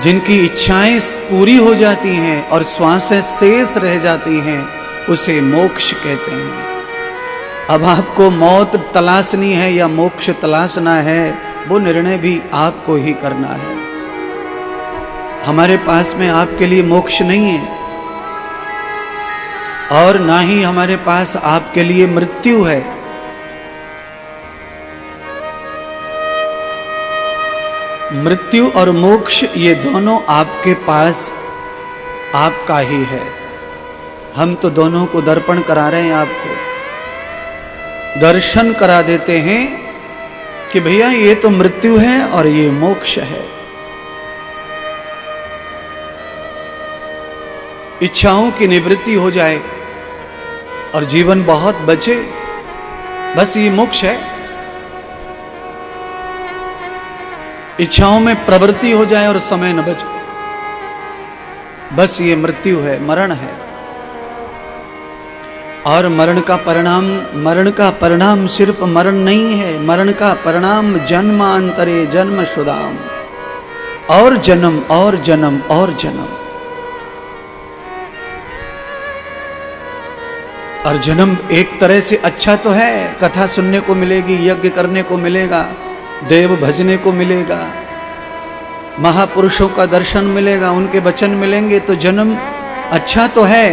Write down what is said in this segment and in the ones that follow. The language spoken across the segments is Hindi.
जिनकी इच्छाएं पूरी हो जाती हैं और श्वासें शेष रह जाती हैं, उसे मोक्ष कहते हैं। अब आपको मौत तलाशनी है या मोक्ष तलाशना है, वो निर्णय भी आपको ही करना है। हमारे पास में आपके लिए मोक्ष नहीं है और ना ही हमारे पास आपके लिए मृत्यु है। मृत्यु और मोक्ष ये दोनों आपके पास आपका ही है। हम तो दोनों को दर्पण करा रहे हैं, आपको दर्शन करा देते हैं कि भैया ये तो मृत्यु है और ये मोक्ष है। इच्छाओं की निवृत्ति हो जाए और जीवन बहुत बचे, बस ये मोक्ष है। इच्छाओं में प्रवृत्ति हो जाए और समय न बचे, बस ये मृत्यु है, मरण है। और मरण का परिणाम सिर्फ मरण नहीं है, मरण का परिणाम जन्मांतरे जन्म शुदाम, और जन्म और जन्म और जन्म। और जन्म एक तरह से अच्छा तो है, कथा सुनने को मिलेगी, यज्ञ करने को मिलेगा, देव भजने को मिलेगा, महापुरुषों का दर्शन मिलेगा, उनके वचन मिलेंगे, तो जन्म अच्छा तो है।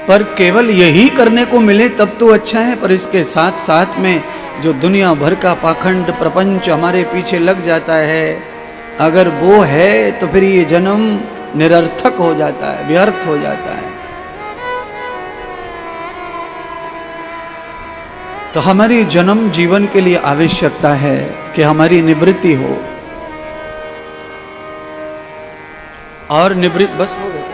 पर केवल यही करने को मिले तब तो अच्छा है, पर इसके साथ साथ में जो दुनिया भर का पाखंड प्रपंच हमारे पीछे लग जाता है, अगर वो है तो फिर ये जन्म निरर्थक हो जाता है, व्यर्थ हो जाता है। तो हमारी जन्म जीवन के लिए आवश्यकता है कि हमारी निवृत्ति हो। और निवृत्त बस हो गया,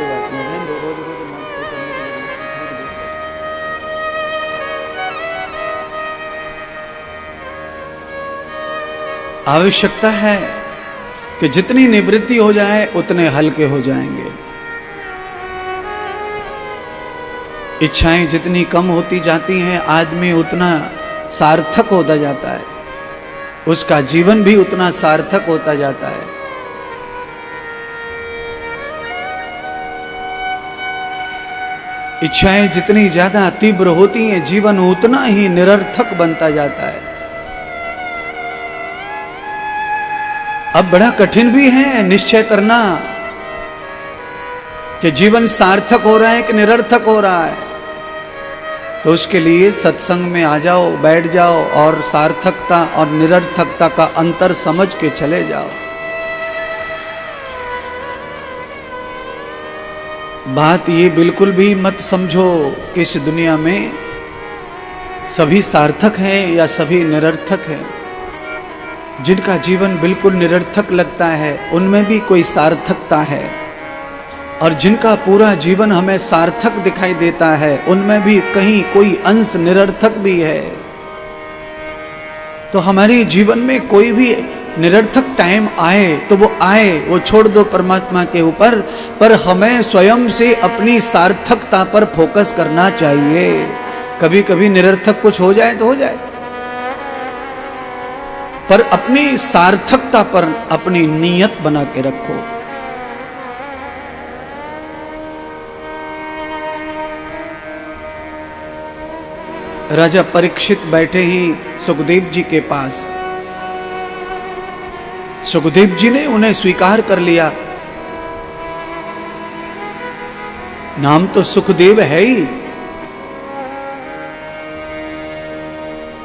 आवश्यकता है कि जितनी निवृत्ति हो जाए उतने हल्के हो जाएंगे। इच्छाएं जितनी कम होती जाती हैं, आदमी उतना सार्थक होता जाता है, उसका जीवन भी उतना सार्थक होता जाता है। इच्छाएं जितनी ज्यादा तीव्र होती हैं, जीवन उतना ही निरर्थक बनता जाता है। अब बड़ा कठिन भी है निश्चय करना कि जीवन सार्थक हो रहा है कि निरर्थक हो रहा है। तो उसके लिए सत्संग में आ जाओ, बैठ जाओ और सार्थकता और निरर्थकता का अंतर समझ के चले जाओ। बात ये बिल्कुल भी मत समझो कि इस दुनिया में सभी सार्थक हैं या सभी निरर्थक हैं। जिनका जीवन बिल्कुल निरर्थक लगता है उनमें भी कोई सार्थकता है, और जिनका पूरा जीवन हमें सार्थक दिखाई देता है उनमें भी कहीं कोई अंश निरर्थक भी है। तो हमारे जीवन में कोई भी निरर्थक टाइम आए तो वो आए, वो छोड़ दो परमात्मा के ऊपर, पर हमें स्वयं से अपनी सार्थकता पर फोकस करना चाहिए। कभी कभी निरर्थक कुछ हो जाए तो हो जाए, पर अपनी सार्थकता पर अपनी नीयत बना के रखो। राजा परीक्षित बैठे ही सुखदेव जी के पास। सुखदेव जी ने उन्हें स्वीकार कर लिया। नाम तो सुखदेव है ही,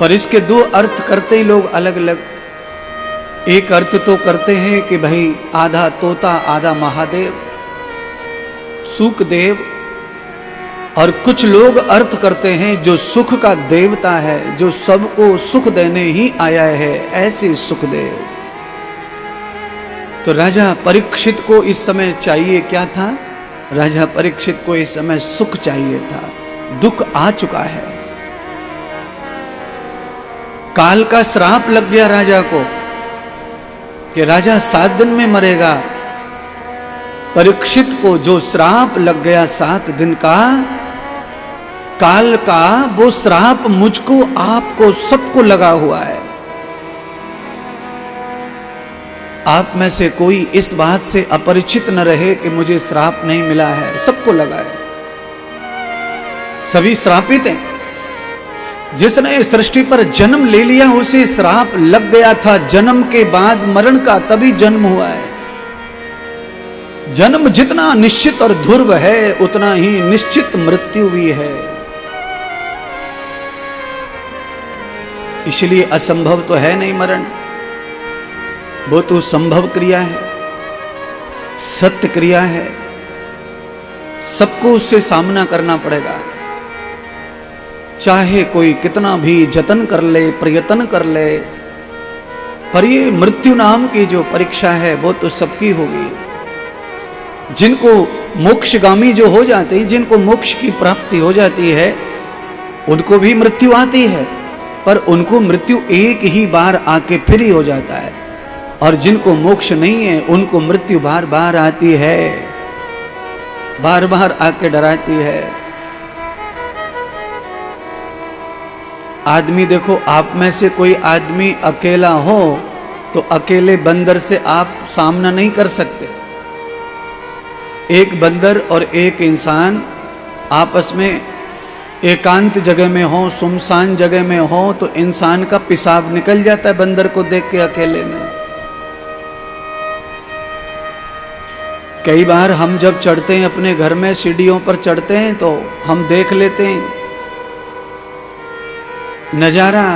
पर इसके दो अर्थ करते ही लोग अलग अलग। एक अर्थ तो करते हैं कि भाई आधा तोता आधा महादेव, सुखदेव, और कुछ लोग अर्थ करते हैं जो सुख का देवता है, जो सबको सुख देने ही आया है, ऐसे सुखदेव। तो राजा परीक्षित को इस समय चाहिए क्या था? राजा परीक्षित को इस समय सुख चाहिए था। दुख आ चुका है, काल का श्राप लग गया राजा को कि राजा 7 दिन में मरेगा। परीक्षित को जो श्राप लग गया 7 दिन का, काल का, वो श्राप मुझको, आपको, सबको लगा हुआ है। आप में से कोई इस बात से अपरिचित न रहे कि मुझे श्राप नहीं मिला है। सबको लगा है, सभी श्रापित हैं। जिसने इस सृष्टि पर जन्म ले लिया उसे श्राप लग गया था। जन्म के बाद मरण का तभी जन्म हुआ है। जन्म जितना निश्चित और ध्रुव है उतना ही निश्चित मृत्यु भी है। इसलिए असंभव तो है नहीं मरण, वो तो संभव क्रिया है, सत्य क्रिया है। सबको उससे सामना करना पड़ेगा, चाहे कोई कितना भी जतन कर ले, प्रयत्न कर ले, पर ये मृत्यु नाम की जो परीक्षा है वो तो सबकी होगी। जिनको मोक्षगामी जो हो जाते हैं, जिनको मोक्ष की प्राप्ति हो जाती है, उनको भी मृत्यु आती है, पर उनको मृत्यु एक ही बार आके फिर ही हो जाता है। और जिनको मोक्ष नहीं है उनको मृत्यु बार बार आती है, बार बार आके डराती है। आदमी देखो, आप में से कोई आदमी अकेला हो तो अकेले बंदर से आप सामना नहीं कर सकते। एक बंदर और एक इंसान आपस में एकांत जगह में हो, सुनसान जगह में हो, तो इंसान का पेशाब निकल जाता है बंदर को देख के अकेले में। कई बार हम जब चढ़ते हैं अपने घर में, सीढ़ियों पर चढ़ते हैं तो हम देख लेते हैं नजारा,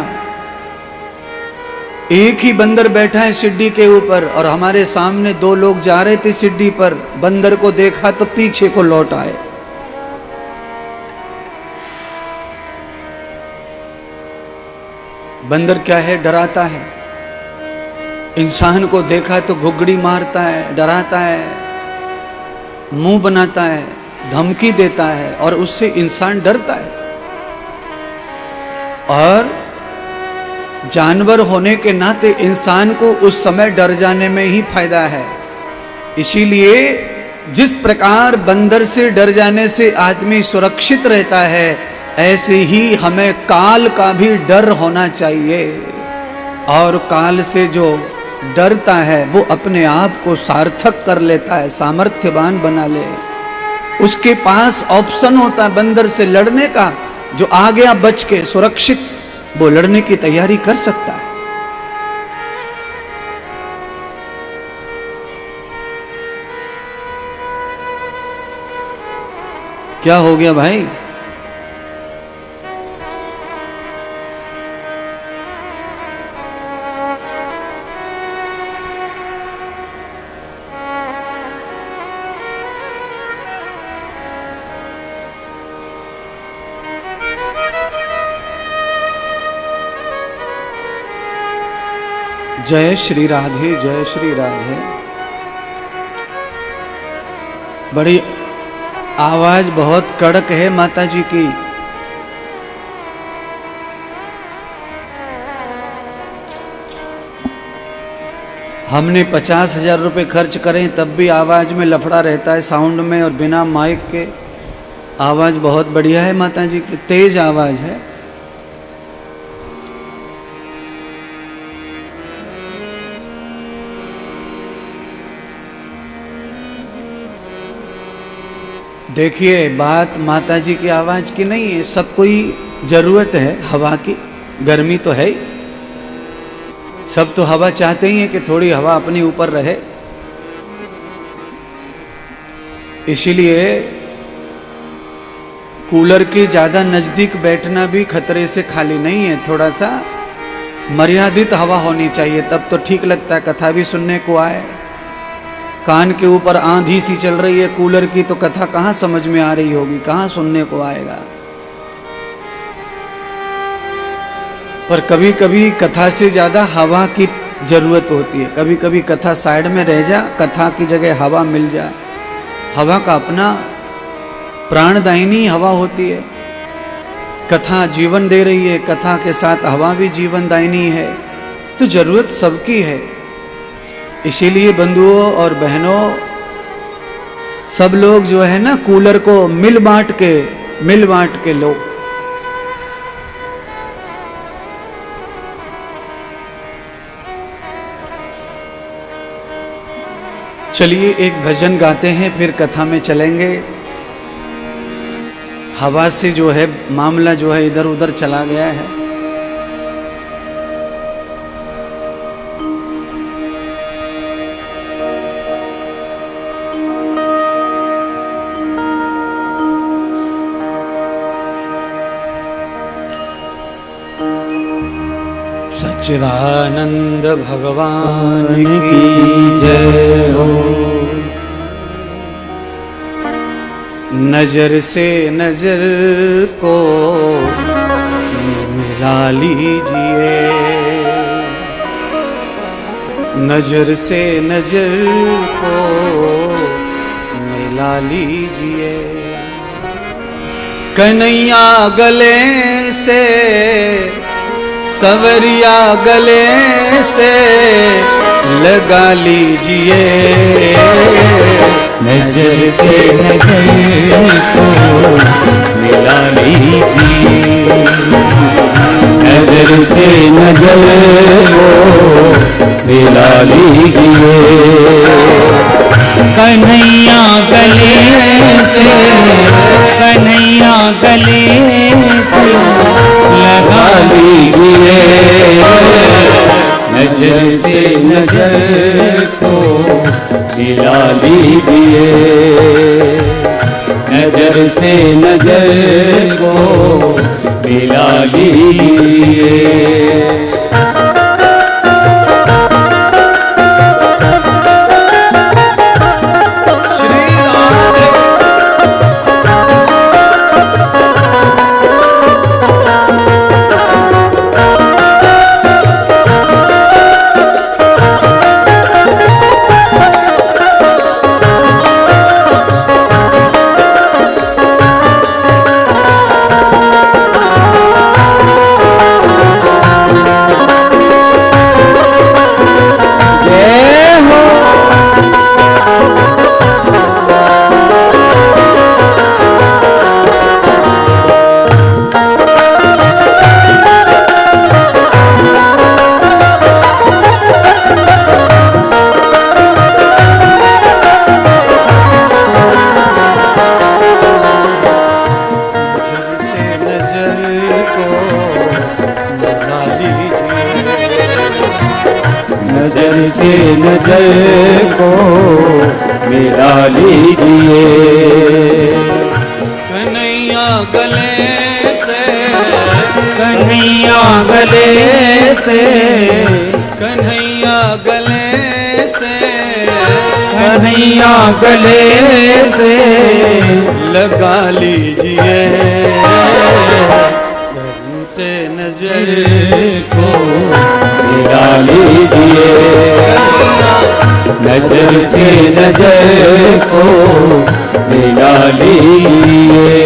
एक ही बंदर बैठा है सीढ़ी के ऊपर और हमारे सामने दो लोग जा रहे थे सीढ़ी पर, बंदर को देखा तो पीछे को लौट आए। बंदर क्या है, डराता है। इंसान को देखा तो घुघड़ी मारता है, डराता है, मुंह बनाता है, धमकी देता है और उससे इंसान डरता है। और जानवर होने के नाते इंसान को उस समय डर जाने में ही फायदा है। इसीलिए जिस प्रकार बंदर से डर जाने से आदमी सुरक्षित रहता है, ऐसे ही हमें काल का भी डर होना चाहिए। और काल से जो डरता है वो अपने आप को सार्थक कर लेता है, सामर्थ्यवान बना ले। उसके पास ऑप्शन होता है बंदर से लड़ने का, जो आ गया बच के सुरक्षित, वो लड़ने की तैयारी कर सकता है। क्या हो गया भाई? जय श्री राधे, जय श्री राधे। बड़ी आवाज बहुत कड़क है माता जी की। हमने 50,000 रुपये खर्च करें तब भी आवाज में लफड़ा रहता है, साउंड में, और बिना माइक के। आवाज बहुत बढ़िया है माता जी की, तेज आवाज है। देखिए, बात माता जी की आवाज की नहीं है, सबको ही जरूरत है हवा की, गर्मी तो है ही, सब तो हवा चाहते ही है कि थोड़ी हवा अपने ऊपर रहे। इसीलिए कूलर के ज्यादा नजदीक बैठना भी खतरे से खाली नहीं है। थोड़ा सा मर्यादित हवा होनी चाहिए, तब तो ठीक लगता है, कथा भी सुनने को आए। कान के ऊपर आंधी सी चल रही है कूलर की, तो कथा कहाँ समझ में आ रही होगी, कहाँ सुनने को आएगा। पर कभी कभी कथा से ज्यादा हवा की जरूरत होती है। कभी कभी कथा साइड में रह जा, कथा की जगह हवा मिल जाए। हवा का अपना प्राणदायिनी हवा होती है। कथा जीवन दे रही है, कथा के साथ हवा भी जीवनदायिनी है, तो जरूरत सबकी है। इसीलिए बंधुओं और बहनों, सब लोग जो है ना, कूलर को मिल बांट के लो। चलिए एक भजन गाते हैं, फिर कथा में चलेंगे। हवा से जो है मामला जो है इधर उधर चला गया है। सच्चिदानंद भगवान की जय हो। नजर से नजर को मिला लीजिए, नजर से नजर को मिला लीजिए। कन्हैया गले से सवरिया गले से लगा लीजिए, नजर से नजर को मिला लीजिए, नजर से नजर को मिला लीजिए। कन्हैया गले से, कन्हैया गले से लगा लीजिए, नजर से नजर को मिला लीजिए, नजर से नजर को मिला लीजिए। नजर से नजर को मिला लीजिए, कन्हैया गले से, कन्हैया गले से, कन्हैया गले से, कन्हैया गले से लगा लीजिए, नजर से नजर को मिला लीजिए, नजर से नजर को मिला लीजिए।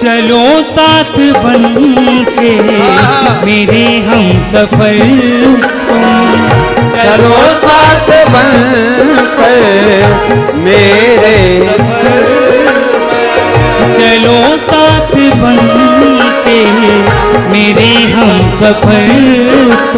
चलो साथ बन के मेरे हम सफर तुम, चलो साथ बन कर मेरे सफर, चलो साथ बन के मेरे हम सफर